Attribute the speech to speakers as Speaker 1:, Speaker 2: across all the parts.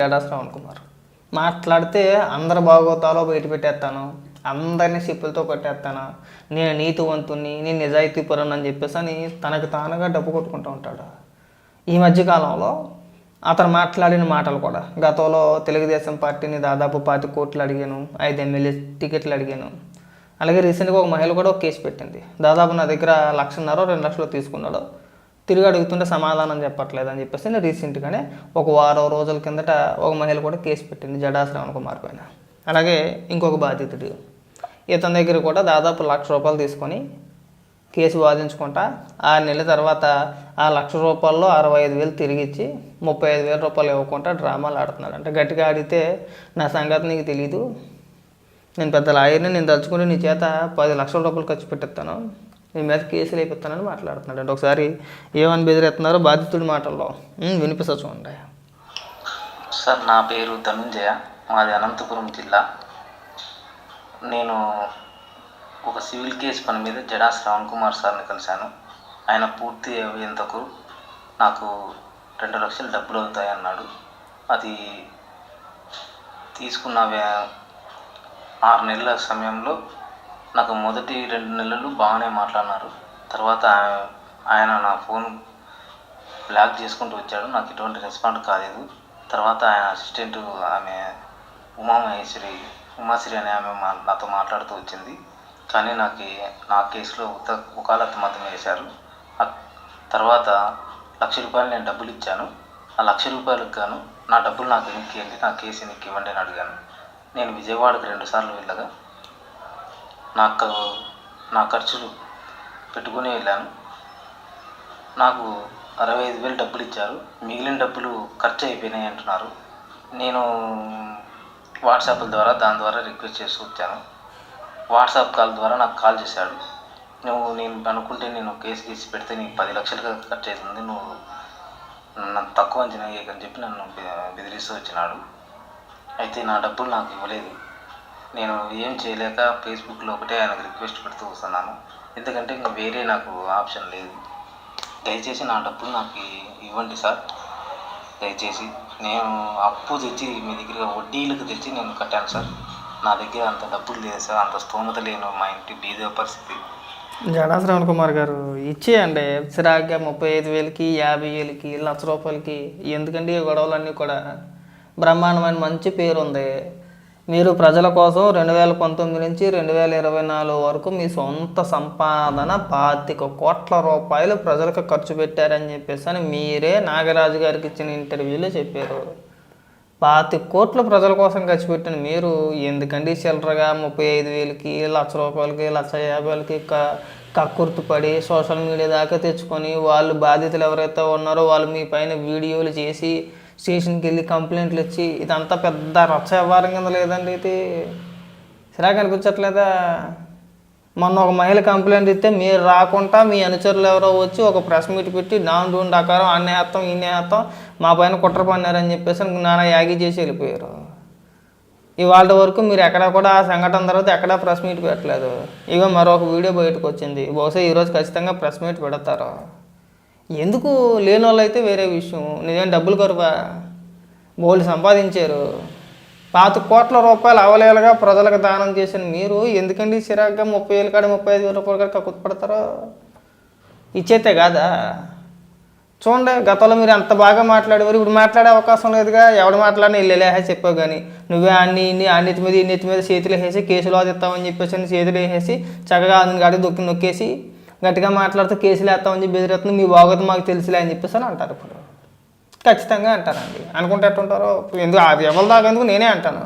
Speaker 1: జడా శ్రవణ్ కుమార్ మాట్లాడితే అందరు బాగోతాలో బయట పెట్టేస్తాను, అందరినీ సిప్పులతో కొట్టేస్తాను, నేను నీతివంతుని, నేను నిజాయితీ పరుని అని చెప్పేసి అని తనకు తానుగా డబ్బు కొట్టుకుంటూ ఉంటాడు. ఈ మధ్యకాలంలో అతను మాట్లాడిన మాటలు కూడా, గతంలో తెలుగుదేశం పార్టీని దాదాపు 10 కోట్లు అడిగాను, 5 ఎమ్మెల్యే టికెట్లు అడిగాను. అలాగే రీసెంట్గా ఒక మహిళ కూడా ఒక కేసు పెట్టింది. దాదాపు నా దగ్గర 1,50,000 2 లక్షలు తీసుకున్నాడు, తిరిగి అడుగుతుంటే సమాధానం చెప్పట్లేదు అని చెప్పేసి నేను రీసెంట్గానే ఒక వారం రోజుల కిందట ఒక మహిళ కూడా కేసు పెట్టింది జడా శ్రవణ్ కుమార్ పైన. అలాగే ఇంకొక బాధితుడు ఇతని దగ్గర కూడా దాదాపు 1,00,000 రూపాయలు తీసుకొని కేసు వాదించుకుంటా 6 నెలల తర్వాత ఆ 1,00,000 రూపాయల్లో 65,000 తిరిగి ఇచ్చి 35,000 రూపాయలు ఇవ్వకుండా డ్రామాలు ఆడుతున్నాడు. అంటే గట్టిగా ఆడితే నా సంగతి నీకు తెలీదు, నేను పెద్ద లాయర్ని, నేను తలుచుకుని నీ చేత 10 లక్షల రూపాయలు ఖర్చు పెట్టిస్తాను, నీ మీద కేసులు అయిపోతానని మాట్లాడుతున్నాడు. అంటే ఒకసారి ఏమని బెదిరెత్తున్నారో బాధితుడి మాటల్లో వినిపిస్తా చూడండి.
Speaker 2: సార్, నా పేరు ధనుంజయ, మాది అనంతపురం జిల్లా. నేను ఒక సివిల్ కేసు పని మీద జడా శ్రవణ్ కుమార్ సార్ని కలిశాను. ఆయన పూర్తి అయ్యేంతకు నాకు 2 లక్షలు డబ్బులు అవుతాయి అన్నాడు. అది తీసుకున్న 6 నెలల సమయంలో నాకు మొదటి 2 నెలలు బాగానే మాట్లాడినారు. తర్వాత ఆయన నా ఫోన్ బ్లాక్ చేసుకుంటూ వచ్చాడు, నాకు ఎటువంటి రెస్పాండ్ కాలేదు. తర్వాత ఆయన అసిస్టెంట్ ఆమె ఉమాశ్రీ అనే ఆమె నాతో మాట్లాడుతూ వచ్చింది. కానీ నా కేసులో వకాలత్ మతం వేశారు. తర్వాత 1,00,000 రూపాయలు నేను డబ్బులు ఇచ్చాను. ఆ 1,00,000 రూపాయలకు గాను నా డబ్బులు నాకు వెనక్కి వెళ్ళి నా కేసు వెనక్కి ఇవ్వండి అని అడిగాను. నేను విజయవాడకు 2 సార్లు వెళ్ళగా నా ఖర్చులు పెట్టుకుని వెళ్ళాను. నాకు 65,000 డబ్బులు ఇచ్చారు, మిగిలిన డబ్బులు ఖర్చు అయిపోయినాయి అంటున్నారు. నేను వాట్సాప్ల ద్వారా దాని ద్వారా రిక్వెస్ట్ చేసి వచ్చాను. వాట్సాప్ కాల్ ద్వారా నాకు కాల్ చేశాడు. నేను అనుకుంటే నేను కేసు గీసి పెడితే నీకు 10 లక్షలు ఖర్చు అవుతుంది, నువ్వు నన్ను తక్కువ అంచనా వేయకని చెప్పి నన్ను బెదిరిస్తూ వచ్చినాడు. అయితే నా డబ్బులు నాకు ఇవ్వలేదు. నేను ఏం చేయలేక ఫేస్బుక్లో ఒకటే ఆయనకు రిక్వెస్ట్ పెడుతూ వస్తున్నాను, ఎందుకంటే ఇంకా వేరే నాకు ఆప్షన్ లేదు. దయచేసి నా డబ్బులు నాకు ఇవ్వండి సార్, దయచేసి. నేను అప్పు తెచ్చి మీ దగ్గర వడ్డీలకు తెచ్చి నేను కట్టాను సార్. నా దగ్గర అంత డబ్బులు లేదు సార్, అంత స్తోమత లేను, మా ఇంటి బీద పరిస్థితి.
Speaker 1: జడా శ్రవణ్ కుమార్ గారు ఇచ్చేయండి చిరాగ్గా 35,000కి 50,000కి 1,00,000 రూపాయలకి ఎందుకండి ఈ గొడవలన్నీ కూడా. బ్రహ్మాండమైన మంచి పేరు ఉంది. మీరు ప్రజల కోసం 2019 నుంచి 2024 వరకు మీ సొంత సంపాదన 25 కోట్ల రూపాయలు ప్రజలకు ఖర్చు పెట్టారని చెప్పేసి అని మీరే నాగరాజు గారికి ఇచ్చిన ఇంటర్వ్యూలో చెప్పారు. 25 కోట్లు ప్రజల కోసం ఖర్చు పెట్టిన మీరు ఎందుకండి చిల్లరగా 35,000కి 1,00,000 రూపాయలకి 1,50,000కి కక్కుర్తిపడి సోషల్ మీడియా దాకా తెచ్చుకొని వాళ్ళు బాధితులు ఎవరైతే ఉన్నారో వాళ్ళు మీ పైన వీడియోలు చేసి స్టేషన్కి వెళ్ళి కంప్లైంట్లు ఇచ్చి ఇదంతా పెద్ద రచ్చ వ్యవహారం కింద లేదండి? ఇది సిరాకు అనిపించట్లేదా? మొన్న ఒక మహిళ కంప్లైంట్ ఇస్తే మీరు రాకుండా మీ అనుచరులు ఎవరో వచ్చి ఒక ప్రెస్ మీట్ పెట్టి డూన్ డకారం అన్నేస్తాం ఇన్నేస్తాం మా పైన కుట్ర పన్నారని చెప్పేసి నానా యాగి చేసి వెళ్ళిపోయారు. ఇవాళ వరకు మీరు ఎక్కడ కూడా ఆ సంఘటన తర్వాత ఎక్కడా ప్రెస్ మీట్ పెట్టలేదు. ఇగో మరొక వీడియో బయటకు వచ్చింది, బహుశా ఈరోజు ఖచ్చితంగా ప్రెస్ మీట్ పెడతారు. ఎందుకు లేని వాళ్ళు అయితే వేరే విషయం, నిజం డబ్బులు కరువా, బోల్డ్ సంపాదించారు. 25 కోట్ల రూపాయలు అవలేలుగా ప్రజలకు దానం చేసిన మీరు ఎందుకండి చిరాగ్గా 30,000 కాడ 35,000 రూపాయలు కాడ కక్కుపడతారో? ఇచ్చేతే కాదా? చూడండి, గతంలో మీరు ఎంత బాగా మాట్లాడేవారు, ఇప్పుడు మాట్లాడే అవకాశం లేదుగా. ఎవడు మాట్లాడినా ఇల్లేహే చెప్పావు, కానీ నువ్వే అన్నిటి మీద ఇన్నిటి మీద చేతులు వేసేసి కేసులు వాదిస్తామని చెప్పేసి చేతులు వేసేసి చక్కగా అందుని కాడికి నొక్కేసి గట్టిగా మాట్లాడుతూ కేసులు వేస్తామని చెప్పి బెదిరేస్తుంది. మీ బాగోదు మాకు తెలుసులే అని చెప్పేసి అని అంటారు. ఇప్పుడు ఖచ్చితంగా అంటారండి. అనుకుంటే ఎట్టుంటారో ఎందుకు ఎవరి దాకా ఎందుకు నేనే అంటాను.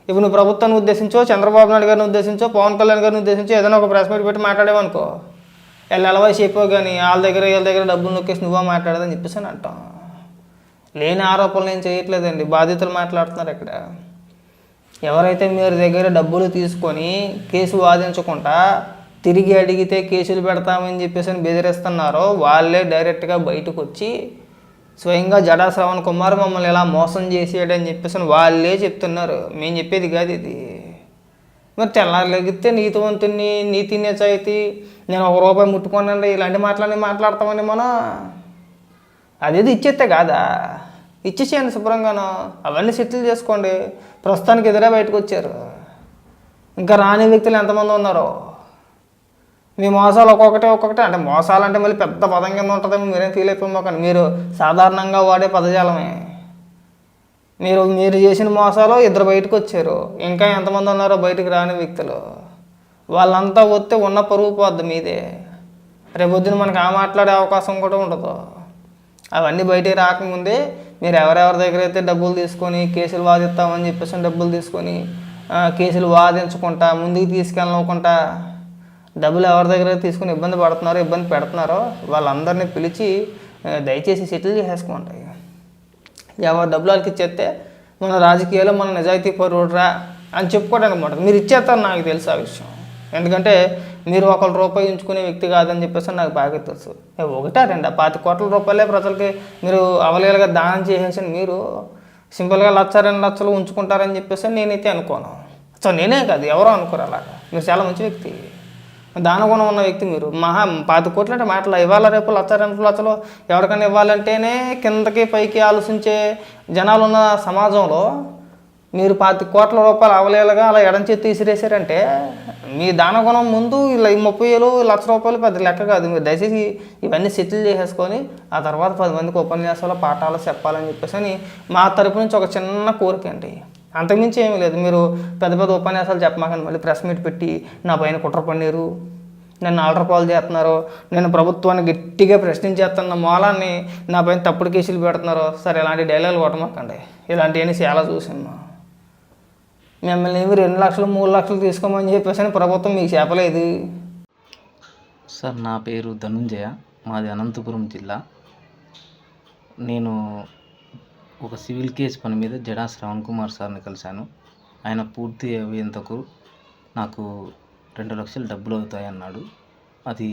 Speaker 1: ఇప్పుడు నువ్వు ప్రభుత్వాన్ని ఉద్దేశించో, చంద్రబాబు నాయుడు గారిని ఉద్దేశించో, పవన్ కళ్యాణ్ గారిని ఉద్దేశించో ఏదైనా ఒక ప్రెస్ మీట్ పెట్టి మాట్లాడేవనుకో, ఎల్లవైసి చెప్పావు, కానీ వీళ్ళ దగ్గర డబ్బులు నొక్కేసి నువ్వా మాట్లాడదని చెప్పేసి అని అంటాం. లేని ఆరోపణలు నేను చేయట్లేదండి, బాధితులు మాట్లాడుతున్నారు ఇక్కడ. ఎవరైతే మీరు దగ్గర డబ్బులు తీసుకొని కేసు వాదించకుండా తిరిగి అడిగితే కేసులు పెడతామని చెప్పేసి అని బెదిరిస్తున్నారో వాళ్ళే డైరెక్ట్గా బయటకు వచ్చి స్వయంగా జడా శ్రవణ్ కుమార్ మమ్మల్ని ఇలా మోసం చేసేయడని చెప్పేసి వాళ్ళే చెప్తున్నారు. మేము చెప్పేది కాదు ఇది. మరి తెల్లారలేగితే నీతివంతుని నీతి నిజాయితీ నేను 1 రూపాయి ముట్టుకోనండి ఇలాంటి మాట్లాడతామని మనం అదేది ఇచ్చేస్తే కాదా? ఇచ్చేసేయండి శుభ్రంగాను. అవన్నీ సెటిల్ చేసుకోండి. ప్రస్తుతానికి ఎదురే బయటకు వచ్చారు. ఇంకా రాని వ్యక్తులు ఎంతమంది ఉన్నారో. మీ మోసాలు ఒక్కొక్కటి అంటే మోసాలు అంటే మళ్ళీ పెద్ద పదం కింద ఉంటుందేమో మీరేం ఫీల్ అయిపోమాకండి. మీరు సాధారణంగా వాడే పదజాలమే. మీరు చేసిన మోసాలు ఇద్దరు బయటకు వచ్చారు. ఇంకా ఎంతమంది ఉన్నారో బయటకు రాని వ్యక్తులు. వాళ్ళంతా వస్తే ఉన్న పరువు పోద్ది మీదే. రేపొద్దున మనకు మాట్లాడే అవకాశం కూడా ఉండదు. అవన్నీ బయటికి రాకముందే మీరు ఎవరెవరి దగ్గర అయితే డబ్బులు తీసుకొని కేసులు వాదిస్తామని చెప్పేసి డబ్బులు తీసుకొని కేసులు వాదించకుండా ముందుకు తీసుకెళ్ళకుండా డబ్బులు ఎవరి దగ్గర తీసుకుని ఇబ్బంది పెడుతున్నారో వాళ్ళందరినీ పిలిచి దయచేసి సెటిల్ చేసేసుకోండి. ఎవరు డబ్బులు వాళ్ళకి ఇచ్చేస్తే మన రాజకీయాల్లో మన నిజాయితీ పరువురా అని చెప్పుకోవడానికి అనమాట. మీరు ఇచ్చేస్తారు, నాకు తెలుసు ఆ విషయం. ఎందుకంటే మీరు ₹1 ఉంచుకునే వ్యక్తి కాదని చెప్పేసి నాకు బాగా తెలుసు. 1-2 ₹5 కోట్ల ప్రజలకి మీరు అవలీలగా దానం చేసేసి మీరు సింపుల్గా 1,00,000 2 లక్షలు ఉంచుకుంటారని చెప్పేసి నేనైతే అనుకోను. సో నేనే కాదు, ఎవరో అనుకోరు అలాగా. మీరు చాలా మంచి వ్యక్తి, దానగుణం ఉన్న వ్యక్తి. మీరు 5 కోట్లు అంటే మాటలు. ఇవాళ రేపు 1,00,000 2 లక్షలు ఎవరికైనా ఇవ్వాలంటేనే కిందకి పైకి ఆలోచించే జనాలు ఉన్న సమాజంలో మీరు ₹5 కోట్ల అవలేలుగా అలా ఎడంచేతి తీసిరేసారంటే మీ దానగుణం ముందు ఇలా 30,000 ₹1,00,000 పెద్ద లెక్క కాదు. మీరు దయచేసి ఇవన్నీ సెటిల్ చేసేసుకొని ఆ తర్వాత 10 మందికి ఉపన్యాసాలు పాఠాలు చెప్పాలని చెప్పేసి మా తరపు నుంచి ఒక చిన్న కోరిక అండి. అంతకుమించి ఏమీ లేదు. మీరు పెద్ద పెద్ద ఉపన్యాసాలు చెప్పమాకండి. మళ్ళీ ప్రెస్ మీట్ పెట్టి నా పైన కుట్ర పన్నీరు, నన్ను ఆల్టర్పాలు చేస్తున్నారు, నేను ప్రభుత్వాన్ని గట్టిగా ప్రశ్నించేస్తున్న మూలాన్ని నా పైన తప్పుడు కేసులు పెడుతున్నారు. సరే ఇలాంటి డైలాగులు కొట్టమాకండి. ఇలాంటివన్నీ చాలా చూసాను. మిమ్మల్ని ఏమి 2 లక్షలు 3 లక్షలు తీసుకోమని చెప్పేసి ప్రభుత్వం మీకు చెప్పలేదు.
Speaker 2: సార్ నా పేరు ధనుంజయ, మాది అనంతపురం జిల్లా. నేను ఒక సివిల్ కేసు పని మీద జడా శ్రవణ్ కుమార్ సార్ని కలిశాను. ఆయన పూర్తి అయ్యేంతకు నాకు 2 లక్షలు డబ్బులు అవుతాయన్నాడు. అది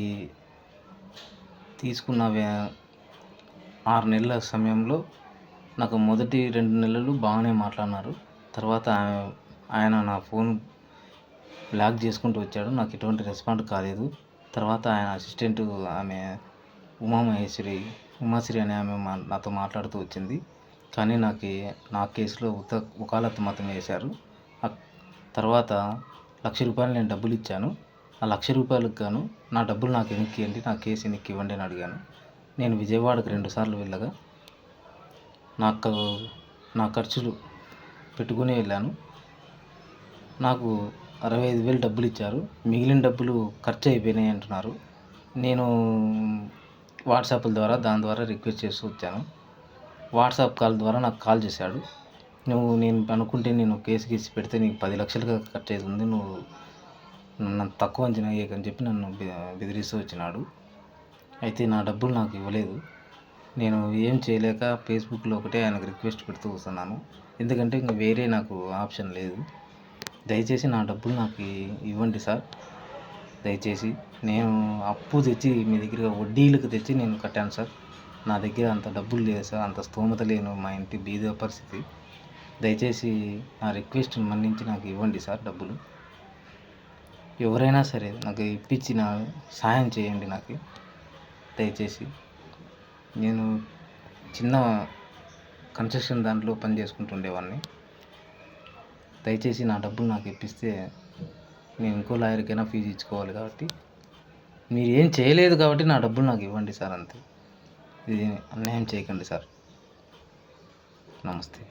Speaker 2: తీసుకున్న 6 నెలల సమయంలో నాకు మొదటి 2 నెలలు బాగానే మాట్లాడినారు. తర్వాత ఆయన నా ఫోన్ బ్లాక్ చేసుకుంటూ వచ్చాడు. నాకు ఎటువంటి రెస్పాండ్ కాలేదు. తర్వాత ఆయన అసిస్టెంట్ ఆమె ఉమాశ్రీ అనే ఆమె నాతో మాట్లాడుతూ వచ్చింది. కానీ నా కేసులో వకాలత్ మాత్రం వేశారు. తర్వాత ₹1,00,000 నేను డబ్బులు ఇచ్చాను. ఆ ₹1,00,000 గాను నా డబ్బులు నాకు వెనక్కి ఇవ్వండి, నా కేసు వెనక్కి ఇవ్వండి అని అడిగాను. నేను విజయవాడకు 2 సార్లు వెళ్ళగా నా ఖర్చులు పెట్టుకుని వెళ్ళాను. నాకు 65,000 డబ్బులు ఇచ్చారు. మిగిలిన డబ్బులు ఖర్చు అయిపోయినాయి అంటున్నారు. నేను వాట్సాప్ల ద్వారా దాని ద్వారా రిక్వెస్ట్ చేస్తూ వచ్చాను. వాట్సాప్ కాల్ ద్వారా నాకు కాల్ చేశాడు. నేను అనుకుంటే నేను కేసు గీసి పెడితే నీకు 10 లక్షలుగా ఖర్చు అవుతుంది, నువ్వు నన్ను తక్కువ అంచనా వేయకని చెప్పి నన్ను బెదిరిస్తూ వచ్చినాడు. అయితే నా డబ్బులు నాకు ఇవ్వలేదు. నేను ఏం చేయలేక ఫేస్బుక్లో ఒకటే ఆయనకు రిక్వెస్ట్ పెడుతూ వస్తున్నాను. ఎందుకంటే ఇంక వేరే నాకు ఆప్షన్ లేదు. దయచేసి నా డబ్బులు నాకు ఇవ్వండి సార్. దయచేసి నేను అప్పు తెచ్చి మీ దగ్గర వడ్డీలకు తెచ్చి నేను కట్టాను సార్. నా దగ్గర అంత డబ్బులు లేదు సార్, అంత స్తోమత లేను, మా ఇంటి బీద పరిస్థితి. దయచేసి నా రిక్వెస్ట్ మన్నించి నాకు ఇవ్వండి సార్ డబ్బులు. ఎవరైనా సరే నాకు ఇప్పించి నా సాయం చేయండి నాకు దయచేసి. నేను చిన్న కన్స్ట్రక్షన్ దాంట్లో పని చేసుకుంటుండేవాడిని. దయచేసి నా డబ్బులు నాకు ఇప్పిస్తే నేను ఇంకో లాయర్కైనా ఫీజు ఇచ్చుకోవాలి. కాబట్టి మీరు ఏం చేయలేదు కాబట్టి నా డబ్బులు నాకు ఇవ్వండి సార్, అంతే. ఇది అన్యాయం చేయకండి సార్. నమస్తే.